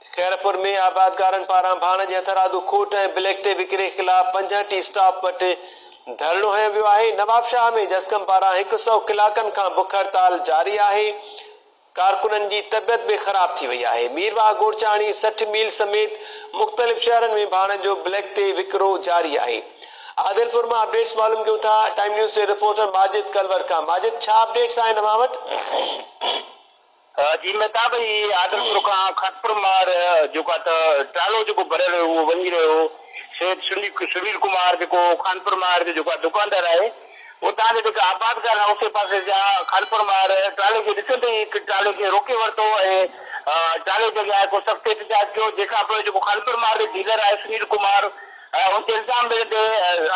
खैरपुर में आबादकारनि पारां भाण जे हथरादू खोट ऐं ब्लैक ते विकिरे ख़िलाफ़ 65 स्टाफ वटि धरणो हंयो वियो आहे। नवाबशाह में जस्कम पारां 100 कलाकनि खां बुख हड़ताल जारी आहे। कारकुननि जी तबियत बि ख़राब थी वई आहे। मीरवाह गोरचाणी 60 मील समेत मुख़्तलिफ़ शहरनि में भाण जो ब्लैक ते विकिरो जारी आहे। आदिलपुर में अपडेट्स मालूम क्यों था। टाइम न्यूज़ से रिपोर्टर माजिद कलवर का। माजिद, छा अपडेट्स आहिनि अव्हां वटि? जी मेहताब, ही आदिलपुर का खतपुर मार जो का ट्रालो जो भरियल वो वही रहो शेख सुनील कुमार जो खानपुर मार जो दुकानदार है वो ताजे जो आबादगार उस पासे जा खानपुर मार ट्राले के ॾिसंदे ही ट्राले के रोके वरतो है। ट्राले जगह को सख्त एहतजाज किया जेका जो खानपुर मार के डीलर है सुनील कुमार उनके इल्जाम मिले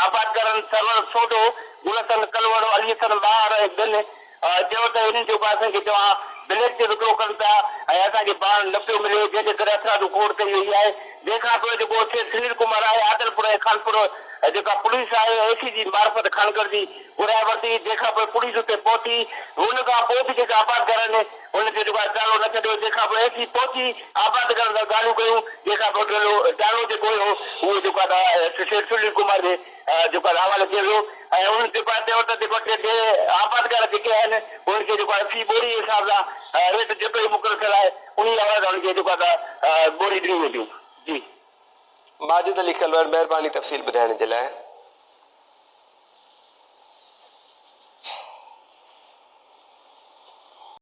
आबादगार सरवर सोडो गुलसन कलवड़ अली हसन बार बिन चयो त इन जो पासे के तव्हां ब्लैक से विकिरो कनि था ऐं असांखे बाण न पियो मिले जंहिंजे करे असां खोड़ कई वई आहे। जंहिंखां पोइ जेको सुनील कुमार आहे आदिलपुर ऐं खानपुर जेका पुलिस आहे एसी जी मार्फत खणकर जी घुराए वरिती। जंहिंखां पोइ पुलिस उते पहुती हुन खां पोइ बि जेका आबादगारनि हुनजो जेको आहे टालो न छॾियो। जंहिंखां पोइ एसी पहुची आबादगारनि सां ॻाल्हियूं कयूं। जंहिंखां पोइ टालो जेको हुयो उहो जेको आहे सुनील कुमार जे जेको हवाले कयो वियो ऐं उन जेको आहे चयो त जेको आबादगार जेके आहिनि उनखे जेको आहे फी बोरी जे हिसाब सां रेट जेतिरो ई मुक़ररु थियल आहे उन हवाले सां उनखे जेको आहे बोरी ॾिनी वेंदियूं। जी माजिद अली कलवर, महिरबानी तफ़सील ॿुधाइण जे लाइ।